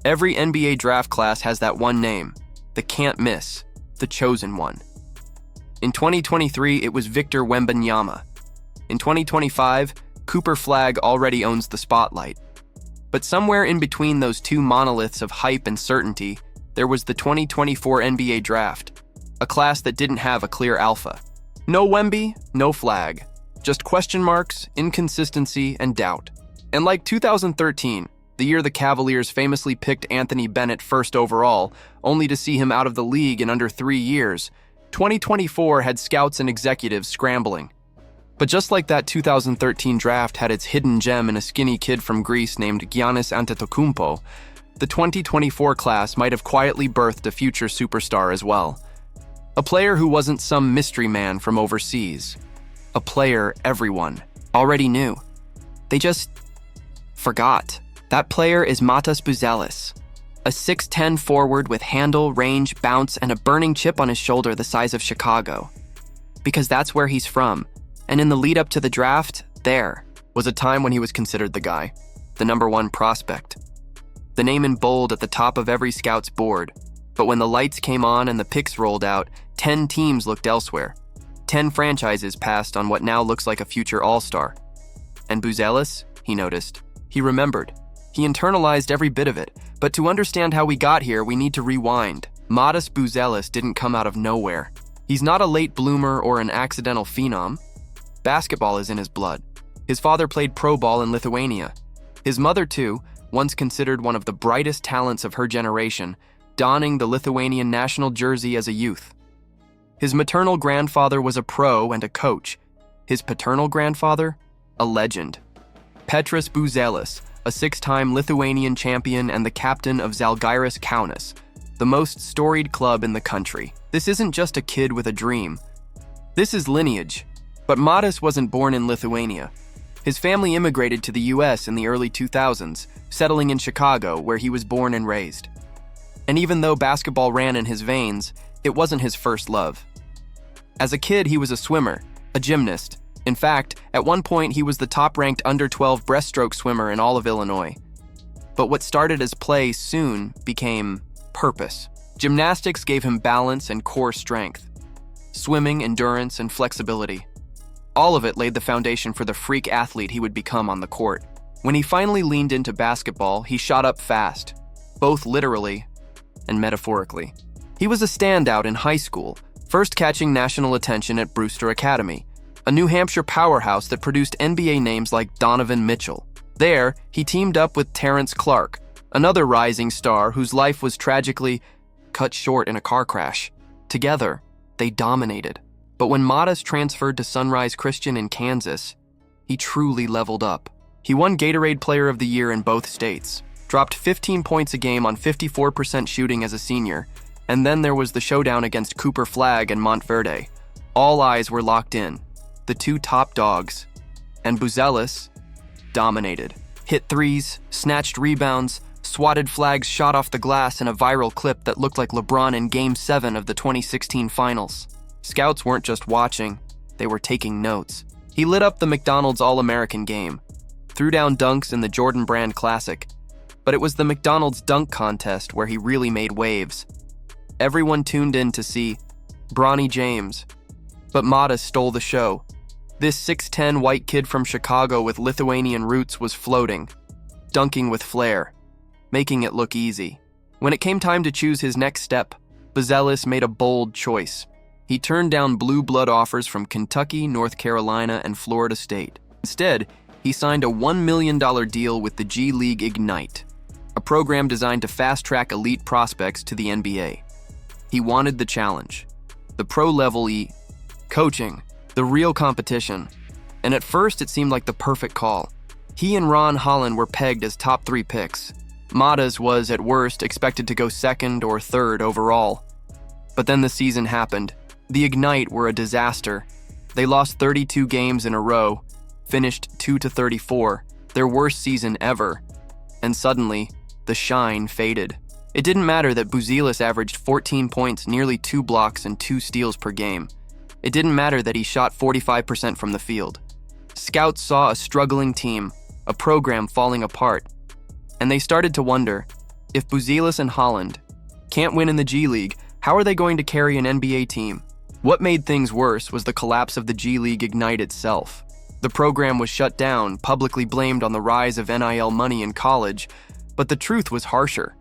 Every NBA draft class has that one name, the can't miss, the chosen one. In 2023, it was Victor Wembanyama. In 2025, Cooper Flagg already owns the spotlight. But somewhere in between those two monoliths of hype and certainty, there was the 2024 NBA draft, a class that didn't have a clear alpha. No Wemby, no Flagg, just question marks, inconsistency, and doubt. And like 2013, the year the Cavaliers famously picked Anthony Bennett first overall, only to see him out of the league in under 3 years, 2024 had scouts and executives scrambling. But just like that 2013 draft had its hidden gem in a skinny kid from Greece named Giannis Antetokounmpo, the 2024 class might have quietly birthed a future superstar as well. A player who wasn't some mystery man from overseas. A player everyone already knew. They just forgot. That player is Matas Buzelis, a 6'10 forward with handle, range, bounce, and a burning chip on his shoulder the size of Chicago. Because that's where he's from. And in the lead up to the draft, there was a time when he was considered the guy, the #1 prospect. The name in bold at the top of every scout's board. But when the lights came on and the picks rolled out, 10 teams looked elsewhere. 10 franchises passed on what now looks like a future all-star. And Buzelis, he noticed. He remembered. He internalized every bit of it. But to understand how we got here, we need to rewind. Matas Buzelis didn't come out of nowhere. He's not a late bloomer or an accidental phenom. Basketball is in his blood. His father played pro ball in Lithuania. His mother, too, once considered one of the brightest talents of her generation, donning the Lithuanian national jersey as a youth. His maternal grandfather was a pro and a coach. His paternal grandfather, a legend. Petras Buzelis, a 6-time Lithuanian champion and the captain of Žalgiris Kaunas, the most storied club in the country. This isn't just a kid with a dream. This is lineage. But Matas wasn't born in Lithuania. His family immigrated to the US in the early 2000s, settling in Chicago, where he was born and raised. And even though basketball ran in his veins, it wasn't his first love. As a kid, he was a swimmer, a gymnast. In fact, at one point, he was the top-ranked under-12 breaststroke swimmer in all of Illinois. But what started as play soon became purpose. Gymnastics gave him balance and core strength. Swimming, endurance, and flexibility. All of it laid the foundation for the freak athlete he would become on the court. When he finally leaned into basketball, he shot up fast, both literally and metaphorically. He was a standout in high school, first catching national attention at Brewster Academy, a New Hampshire powerhouse that produced NBA names like Donovan Mitchell. There, he teamed up with Terrence Clark, another rising star whose life was tragically cut short in a car crash. Together, they dominated. But when Matas transferred to Sunrise Christian in Kansas, he truly leveled up. He won Gatorade Player of the Year in both states, dropped 15 points a game on 54% shooting as a senior, and then there was the showdown against Cooper Flagg and Montverde. All eyes were locked in, the two top dogs, and Buzelis dominated. Hit threes, snatched rebounds, swatted Flagg's shot off the glass in a viral clip that looked like LeBron in Game 7 of the 2016 finals. Scouts weren't just watching, they were taking notes. He lit up the McDonald's All-American game, threw down dunks in the Jordan Brand Classic, but it was the McDonald's dunk contest where he really made waves. Everyone tuned in to see Bronny James, but Matas stole the show. This 6'10 white kid from Chicago with Lithuanian roots was floating, dunking with flair, making it look easy. When it came time to choose his next step, Buzelis made a bold choice. He turned down blue blood offers from Kentucky, North Carolina, and Florida State. Instead, he signed a $1 million deal with the G League Ignite, a program designed to fast-track elite prospects to the NBA. He wanted the challenge, the pro-level coaching, the real competition. And at first, it seemed like the perfect call. He and Ron Holland were pegged as top 3 picks. Matas was, at worst, expected to go 2nd or 3rd overall. But then the season happened. The Ignite were a disaster. They lost 32 games in a row, finished 2-34, their worst season ever. And suddenly, the shine faded. It didn't matter that Buzelis averaged 14 points, nearly 2 blocks, and 2 steals per game. It didn't matter that he shot 45% from the field. Scouts saw a struggling team, a program falling apart, and they started to wonder, If Buzelis and Holland can't win in the G League, how are they going to carry an NBA team? What made things worse was the collapse of the G League Ignite itself. The program was shut down, publicly blamed on the rise of NIL money in college, but the truth was harsher.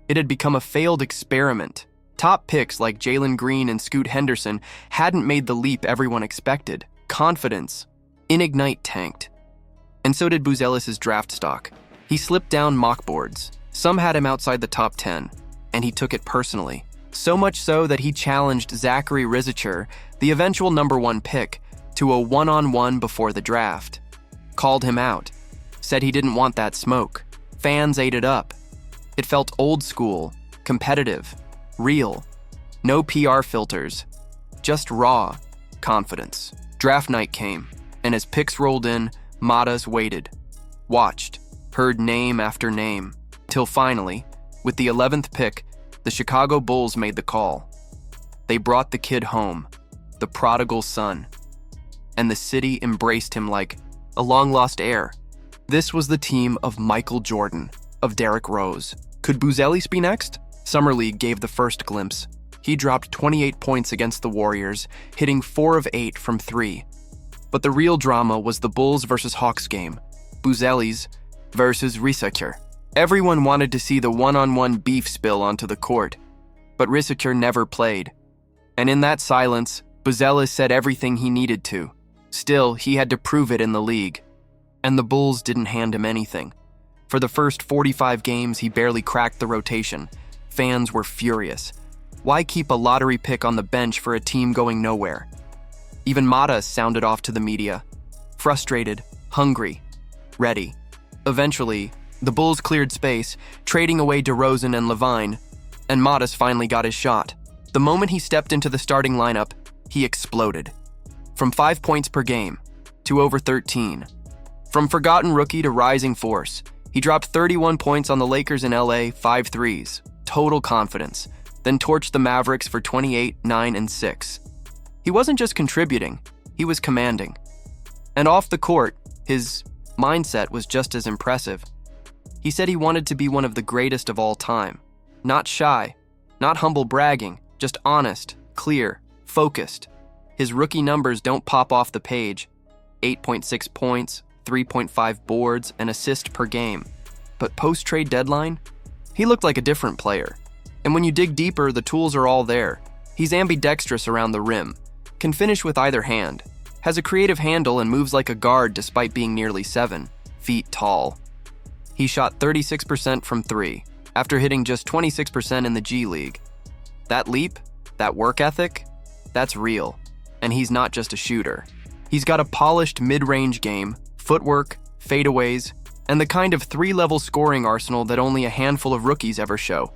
It had become a failed experiment. Top picks like Jalen Green and Scoot Henderson hadn't made the leap everyone expected. Confidence in Ignite tanked. And so did Buzelis' draft stock. He slipped down mock boards. Some had him outside the top 10, and he took it personally. So much so that he challenged Zachary Rizicher, the eventual #1 pick, to a one-on-one before the draft. Called him out. Said he didn't want that smoke. Fans ate it up. It felt old school, competitive, real. No PR filters. Just raw confidence. Draft night came, and as picks rolled in, Matas waited. Watched. Heard name after name. Till finally, with the 11th pick, the Chicago Bulls made the call. They brought the kid home, the prodigal son, and the city embraced him like a long-lost heir. This was the team of Michael Jordan, of Derrick Rose. Could Buzelis be next? Summer League gave the first glimpse. He dropped 28 points against the Warriors, hitting 4 of 8 from 3. But the real drama was the Bulls versus Hawks game, Buzelis versus Rizicher. Everyone wanted to see the one-on-one beef spill onto the court, but Rizicher never played. And in that silence, Buzelis said everything he needed to. Still, he had to prove it in the league. And the Bulls didn't hand him anything. For the first 45 games, he barely cracked the rotation. Fans were furious. Why keep a lottery pick on the bench for a team going nowhere? Even Matas sounded off to the media. Frustrated, hungry, ready. Eventually, the Bulls cleared space, trading away DeRozan and Levine, and Matas finally got his shot. The moment he stepped into the starting lineup, he exploded. From 5 points per game to over 13. From forgotten rookie to rising force, he dropped 31 points on the Lakers in LA, 5 threes. Total confidence. Then torched the Mavericks for 28, 9, and 6. He wasn't just contributing, he was commanding. And off the court, his mindset was just as impressive. He said he wanted to be one of the greatest of all time. Not shy, not humble bragging, just honest, clear, focused. His rookie numbers don't pop off the page. 8.6 points, 3.5 boards, and assist per game. But post-trade deadline, he looked like a different player. And when you dig deeper, the tools are all there. He's ambidextrous around the rim, can finish with either hand, has a creative handle and moves like a guard despite being nearly 7 feet tall. He shot 36% from 3, after hitting just 26% in the G League. That leap, that work ethic, that's real. And he's not just a shooter. He's got a polished mid-range game, footwork, fadeaways, and the kind of 3-level scoring arsenal that only a handful of rookies ever show.